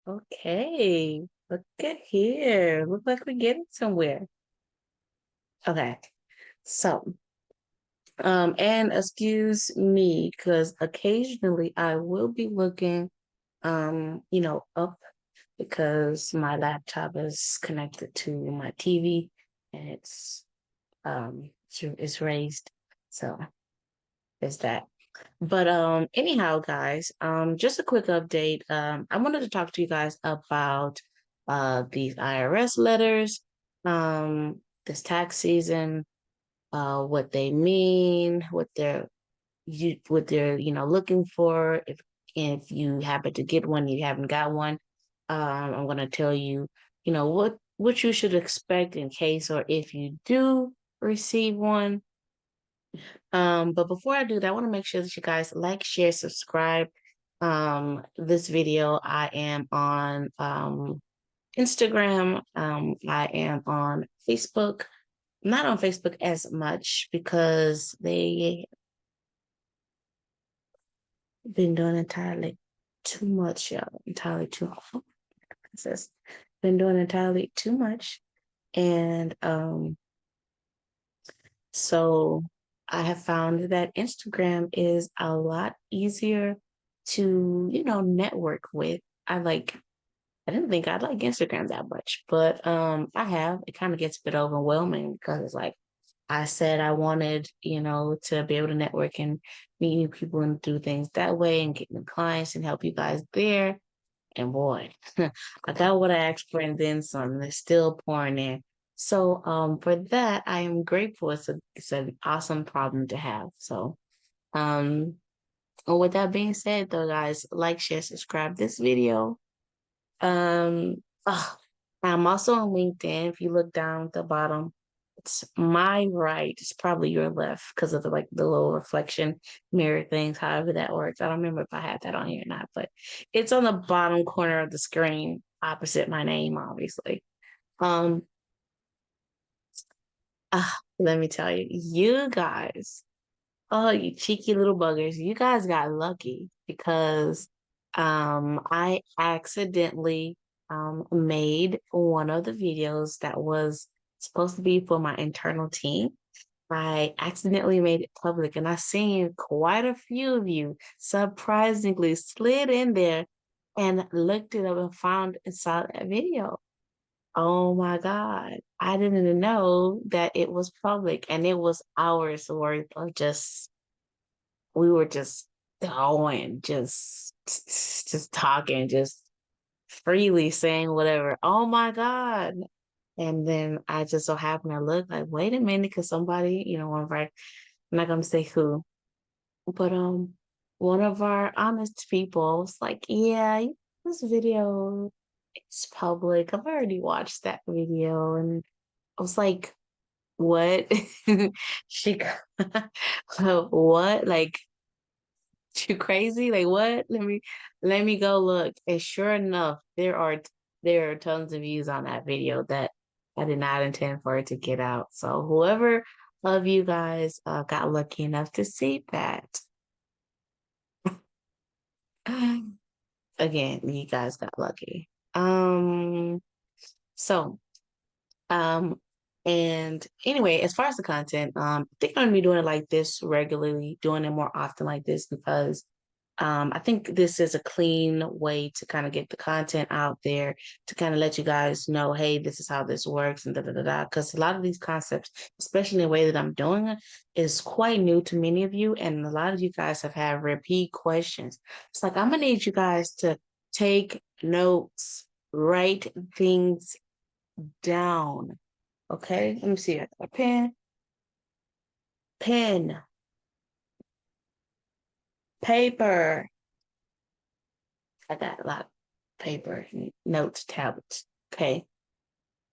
Okay, look at here. Look like we're getting somewhere. Okay, so and excuse me, because occasionally I will be looking up because my laptop is connected to my TV and it's raised. So there's that. But anyhow, guys, just a quick update. I wanted to talk to you guys about these IRS letters, this tax season, what they mean, what they're looking for. If you happen to get one, you haven't got one. I'm gonna tell you, what you should expect in case or if you do receive one. But before I do that, I want to make sure that you guys like, share, subscribe. This video, I am on Instagram. I am on Facebook. Not on Facebook as much because they been doing entirely too much, y'all. Entirely too much. Been doing entirely too much. And so I have found that Instagram is a lot easier to, network with. I didn't think I'd like Instagram that much, but I have. It kind of gets a bit overwhelming because it's like I said I wanted, to be able to network and meet new people and do things that way and get new clients and help you guys there. And boy, I got what I asked for and then some. They're still pouring in. So for that, I am grateful. It's an awesome problem to have. So with that being said though, guys, like, share, subscribe this video. Um ah, I'm also on LinkedIn. If you look down at the bottom, it's my right. It's probably your left because of the little reflection mirror things, however that works. I don't remember if I had that on here or not, but it's on the bottom corner of the screen opposite my name, obviously. Um, Let me tell you, you guys, oh, you cheeky little buggers, you guys got lucky because I accidentally made one of the videos that was supposed to be for my internal team. I accidentally made it public, and I seen quite a few of you surprisingly slid in there and looked it up and found and saw that video. Oh my God. I didn't even know that it was public, and it was hours worth of we were just going, just talking, just freely saying whatever. Oh my God. And then I just so happened to look like, wait a minute, because somebody, one of our, I'm not gonna say who, but one of our honest people was like, yeah, this video is public. I've already watched that video. And I was like, what? She what? Like, you crazy? Like what? Let me go look. And sure enough, there are tons of views on that video that I did not intend for it to get out. So whoever of you guys got lucky enough to see that, again, you guys got lucky. So um and anyway, as far as the content, I think I'm gonna be doing it like this regularly, doing it more often like this because I think this is a clean way to kind of get the content out there to kind of let you guys know, hey, this is how this works and da da da da. Because a lot of these concepts, especially in the way that I'm doing it, is quite new to many of you, and a lot of you guys have had repeat questions. It's like I'm gonna need you guys to take notes, write things down. Okay, let me see. I got a pen, paper. I got a lot of paper, notes, tablets. Okay.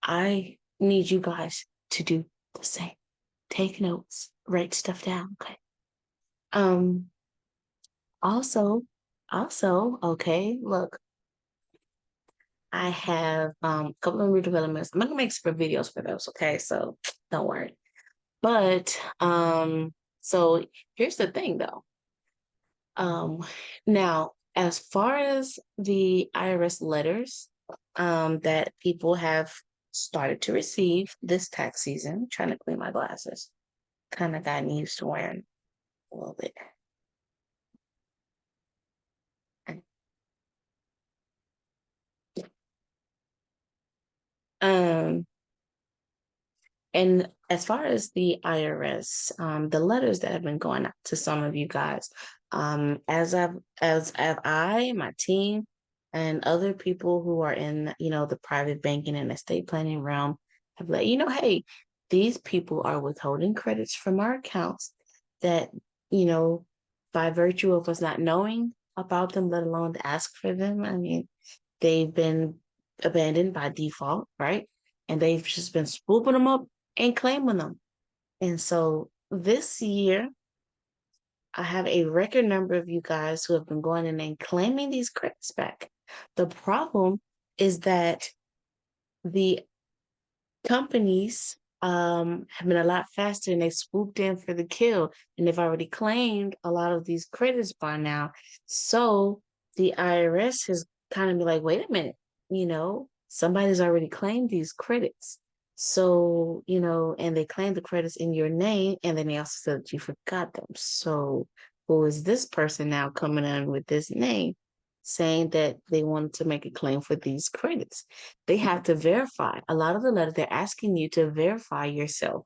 I need you guys to do the same. Take notes, write stuff down. Okay. Um, also, okay, look, I have a couple of new developments. I'm gonna make some videos for those, okay? So don't worry. But so here's the thing though. Um, now As far as the IRS letters that people have started to receive this tax season, trying to clean my glasses, kind of gotten used to wearing a little bit. Um, And as far as the IRS, the letters that have been going out to some of you guys, as have I, my team, and other people who are in, the private banking and estate planning realm have let you know, hey, these people are withholding credits from our accounts that, you know, by virtue of us not knowing about them, let alone to ask for them. I mean, they've been abandoned by default, right? And they've just been swooping them up and claiming them. And so this year, I have a record number of you guys who have been going in and claiming these credits back. The problem is that the companies have been a lot faster and they swooped in for the kill and they've already claimed a lot of these credits by now. So the IRS has kind of been like, wait a minute, somebody's already claimed these credits. So, and they claimed the credits in your name and then they also said that you forgot them. So who is this person now coming in with this name saying that they wanted to make a claim for these credits? They have to verify. A lot of the letters, they're asking you to verify yourself.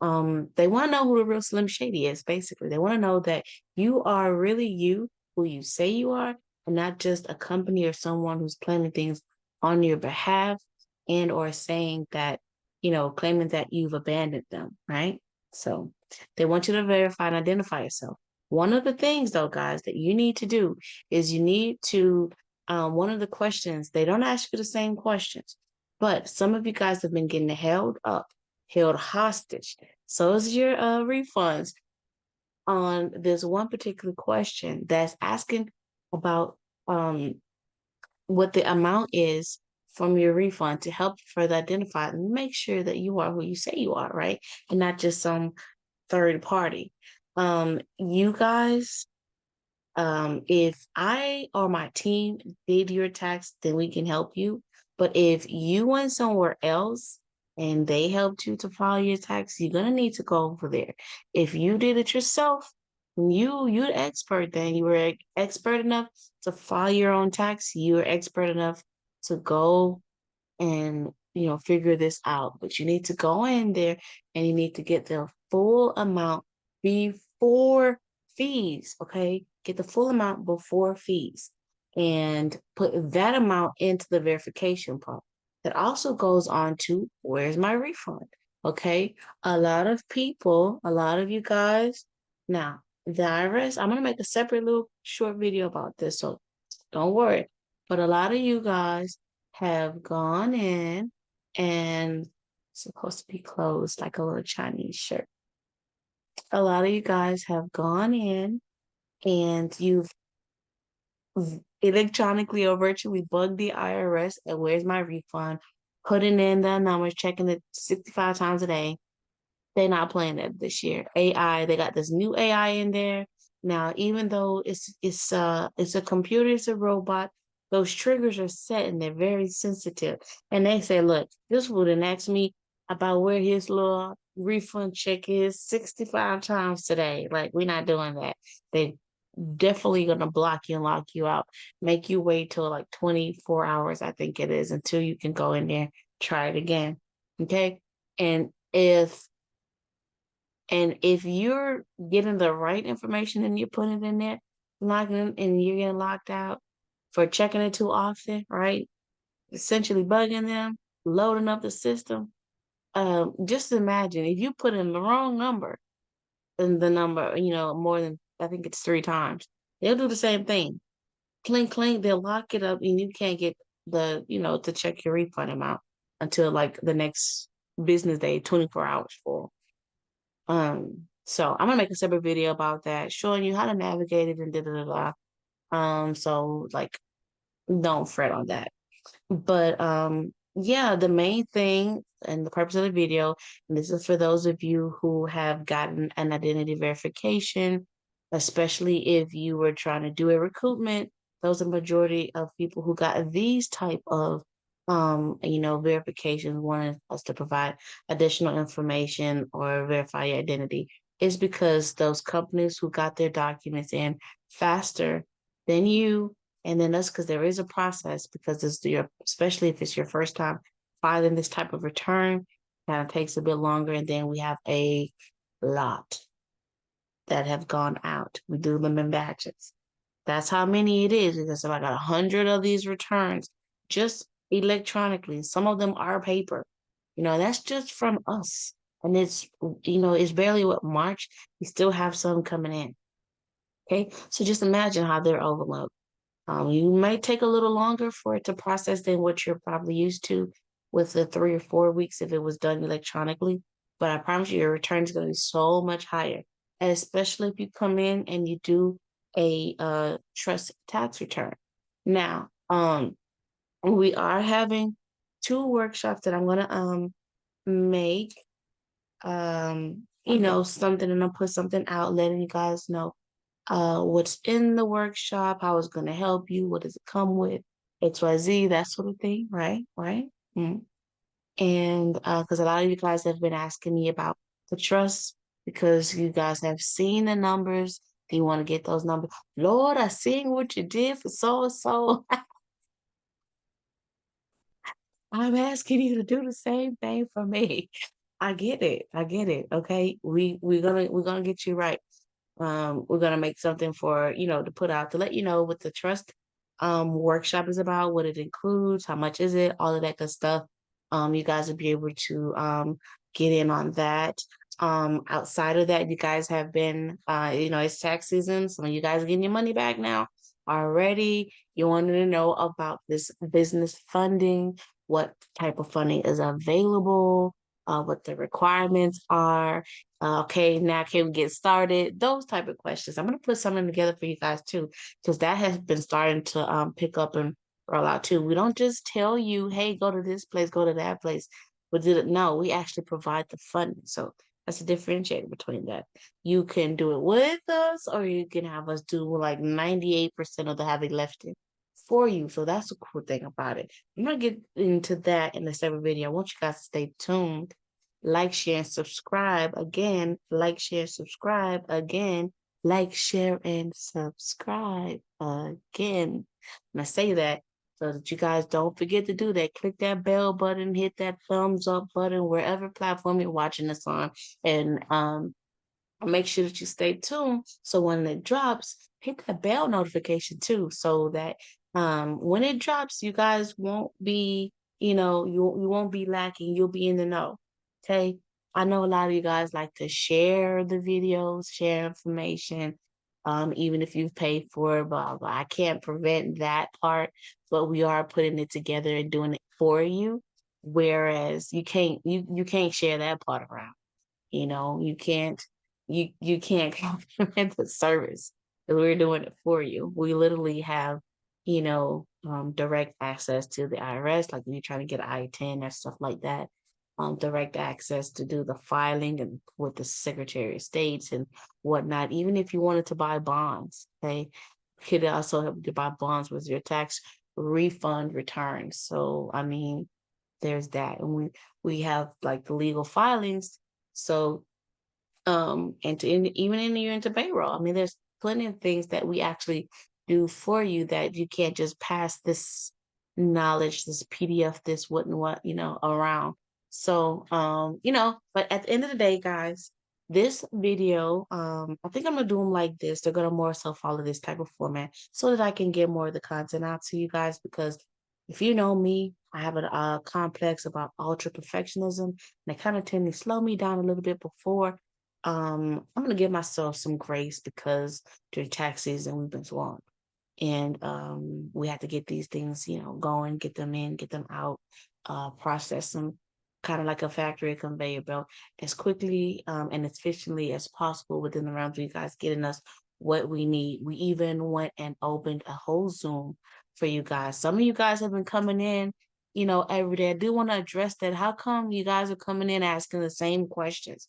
They want to know who the real Slim Shady is, basically. They want to know that you are really you, who you say you are, and not just a company or someone who's claiming things on your behalf and or saying that, claiming that you've abandoned them, right? So they want you to verify and identify yourself. One of the things, though, guys, that you need to do is you need to one of the questions, they don't ask you the same questions, but some of you guys have been getting held up, held hostage. So is your refunds on this one particular question that's asking about what the amount is from your refund to help further identify and make sure that you are who you say you are, right? And not just some third party. You guys, if I or my team did your tax, then we can help you. But if you went somewhere else and they helped you to file your tax, you're gonna need to go over there. If you did it yourself, you're the expert then. You were expert enough to file your own tax. You were expert enough to go and figure this out. But you need to go in there and you need to get the full amount before fees. Okay, get the full amount before fees and put that amount into the verification part. That also goes on to where's my refund. Okay, a lot of people, a lot of you guys. Now the IRS, I'm gonna make a separate little short video about this, so don't worry. But a lot of you guys have gone in and supposed to be closed like a little Chinese shirt. A lot of you guys have gone in and you've electronically or virtually bugged the IRS and where's my refund, putting in the numbers, checking it 65 times a day. They're not playing that this year. AI, they got this new AI in there. Now, even though it's a computer, it's a robot, those triggers are set and they're very sensitive. And they say, look, this fool didn't ask me about where his little refund check is 65 times today. Like, we're not doing that. They definitely gonna block you and lock you out, make you wait till like 24 hours, I think it is, until you can go in there, try it again. Okay. And if you're getting the right information and you're putting it in there, locking and you're getting locked out for checking it too often, right? Essentially bugging them, loading up the system. Just imagine if you put in the wrong number and the number, more than I think it's 3 times, they'll do the same thing. Clink, clink, they'll lock it up and you can't get to check your refund amount until like the next business day, 24 hours for. So I'm gonna make a separate video about that, showing you how to navigate it and da da da da. So like, don't fret on that. But yeah, the main thing and the purpose of the video, and this is for those of you who have gotten an identity verification, especially if you were trying to do a recoupment. those are the majority of people who got these type of verifications wanting us to provide additional information or verify your identity is because those companies who got their documents in faster than you and then us, because there is a process, because it's your, especially if it's your first time filing this type of return, kind of takes a bit longer. And then we have a lot that have gone out. We do them in batches. That's how many it is, because if I got 100 of these returns just electronically, some of them are paper, that's just from us. And it's barely what, March, we still have some coming in. Okay. So just imagine how they're overloaded. You may take a little longer for it to process than what you're probably used to with the 3 or 4 weeks if it was done electronically. But I promise you, your return is going to be so much higher, and especially if you come in and you do a trust tax return. Now, we are having 2 workshops that I'm gonna make something, and I'll put something out letting you guys know what's in the workshop, how it's going to help you, what does it come with, XYZ, that sort of thing, right? Right. Mm. And because a lot of you guys have been asking me about the trust, because you guys have seen the numbers, you want to get those numbers. Lord, I seen what you did for so and so. I'm asking you to do the same thing for me. I get it. I get it. Okay. We're gonna get you right. We're gonna make something for to put out to let you know what the trust workshop is about, what it includes, how much is it, all of that good stuff. You guys will be able to get in on that. Outside of that, you guys have been it's tax season, so you guys are getting your money back now already. You wanted to know about this business funding, what type of funding is available, what the requirements are. Okay, now can we get started? Those type of questions. I'm gonna put something together for you guys too, because that has been starting to pick up and roll out too. We don't just tell you, hey, go to this place, go to that place. No, we actually provide the funding. So that's a differentiator between that. You can do it with us, or you can have us do like 98% of the heavy lifting for you. So that's the cool thing about it. I'm gonna get into that in a separate video. I want you guys to stay tuned. Like, share, and subscribe again. Like, share, subscribe again. Like, share, and subscribe again. And I say that so that you guys don't forget to do that. Click that bell button, hit that thumbs up button, wherever platform you're watching this on. And make sure that you stay tuned so when it drops, hit that bell notification too, so that when it drops, you guys won't be, you won't be lacking. You'll be in the know. Okay. I know a lot of you guys like to share the videos, share information, even if you've paid for it, blah, blah. I can't prevent that part, but we are putting it together and doing it for you. Whereas you can't share that part around. You can't compliment the service, because we're doing it for you. We literally have, direct access to the IRS, like when you're trying to get an I-10 or stuff like that. Direct access to do the filing and with the Secretary of States and whatnot. Even if you wanted to buy bonds, okay, could also help you to buy bonds with your tax refund returns. So I mean, there's that, and we have like the legal filings. So and even in your into payroll. I mean, there's plenty of things that we actually do for you that you can't just pass this knowledge, this PDF, this what and what, around. So, but at the end of the day, guys, this video, I think I'm gonna do them like this. They're gonna more so follow this type of format so that I can get more of the content out to you guys. Because if you know me, I have a complex about ultra perfectionism, and they kind of tend to slow me down a little bit before I'm gonna give myself some grace, because during tax season we've been swamped, and we have to get these things, going, get them in, get them out, process them, kind of like a factory conveyor belt, as quickly and efficiently as possible within the realms of you guys getting us what we need. We even went and opened a whole Zoom for you guys. Some of you guys have been coming in, every day. I do want to address that. How come you guys are coming in asking the same questions?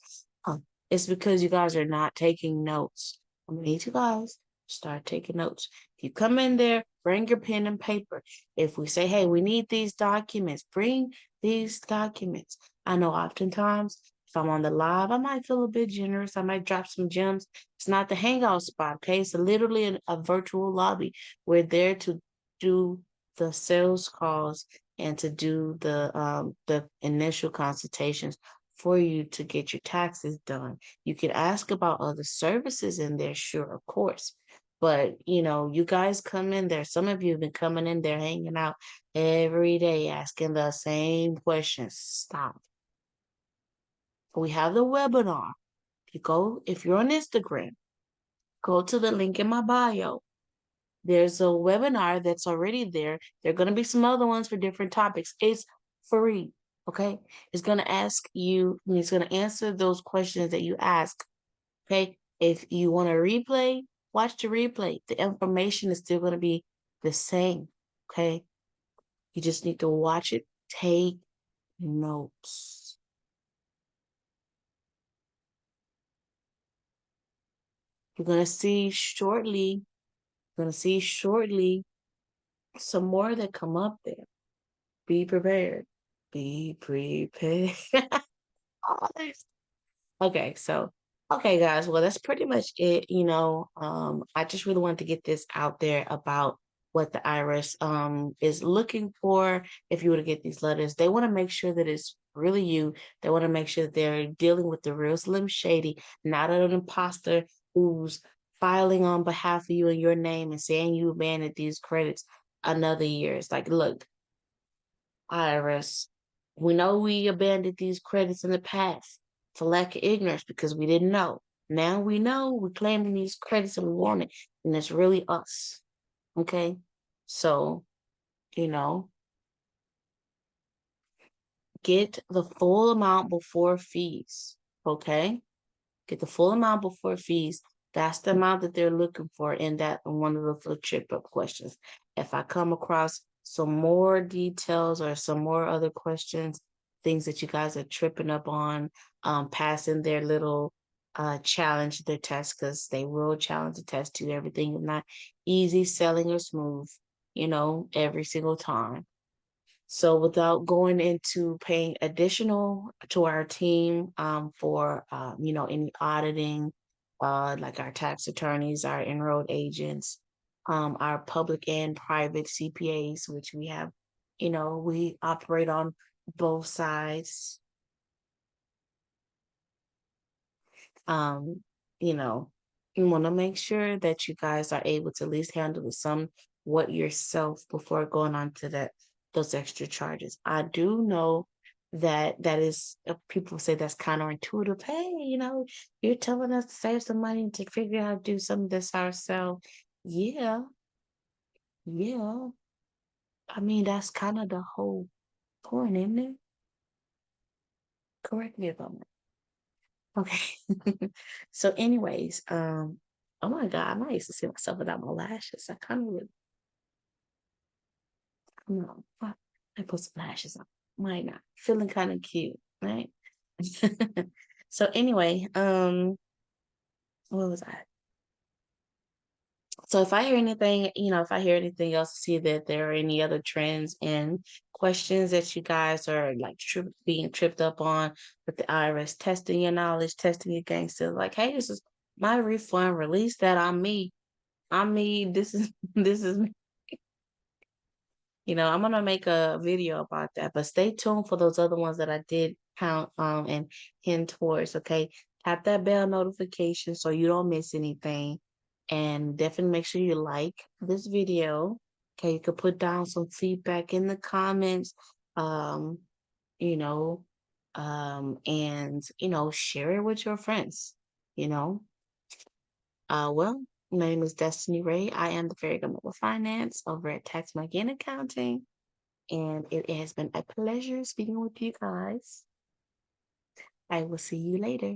It's because you guys are not taking notes. I'm gonna need you guys to start taking notes. If you come in there bring your pen and paper. If we say, hey, we need these documents, bring these documents. I know oftentimes if I'm on the live, I might feel a bit generous. I might drop some gems. It's not the hangout spot, okay? It's literally a virtual lobby. We're there to do the sales calls and to do the initial consultations for you to get your taxes done. You can ask about other services in there, sure, of course. But you guys come in there. Some of you have been coming in there hanging out every day asking the same questions. Stop. We have the webinar. If you're on Instagram, go to the link in my bio. There's a webinar that's already there. There are going to be some other ones for different topics. It's free. Okay. It's going to it's going to answer those questions that you ask. Okay. If you want to replay, watch the replay. The information is still going to be the same. Okay. You just need to watch it. Take notes. You're going to see shortly, some more that come up there. Be prepared. Be prepared. Okay, so okay, guys. Well, that's pretty much it. I just really wanted to get this out there about what the IRS is looking for if you were to get these letters. They want to make sure that it's really you. They want to make sure that they're dealing with the real Slim Shady, not an imposter who's filing on behalf of you in your name and saying you abandoned these credits another year. It's like, look, IRS, we know we abandoned these credits in the past for lack of ignorance because we didn't know. Now we know we're claiming these credits and we want it, and it's really us. Okay? So, you know, get the full amount before fees. Okay? Get the full amount before fees. That's the amount that they're looking for in that one of the little trip up questions. If I come across some more details or some more other questions, things that you guys are tripping up on, passing their little challenge, their test, because they will challenge the test to everything is not easy, selling, or smooth, every single time. So without going into paying additional to our team for any auditing, like our tax attorneys, our enrolled agents, our public and private CPAs, which we have, we operate on both sides. Um, you know, you want to make sure that you guys are able to at least handle what yourself before going on to those extra charges. I do know that is people say that's counterintuitive. Hey, you're telling us to save some money to figure out how to do some of this ourselves. Yeah, yeah. I mean, that's kind of the whole point, isn't it? Correct me if I'm wrong. Okay. So, anyways, oh my God, I used to see myself without my lashes. I kind of really, no, I put some lashes on. Might not. Feeling kind of cute, right? So anyway, what was I? So if I hear anything, if I hear anything else, see that there are any other trends and questions that you guys are like being tripped up on with the IRS testing your knowledge, testing your gangster, like, hey, this is my refund, release that on me. I mean, this is this is I'm gonna make a video about that, but stay tuned for those other ones that I did count and hint towards. Okay, tap that bell notification so you don't miss anything, and definitely make sure you like this video. Okay, you could put down some feedback in the comments, um, you know, and share it with your friends. You know, well, my name is Destinee Ray. I am the Fairy Godmother of Finance over at Tax Market and Accounting. And it has been a pleasure speaking with you guys. I will see you later.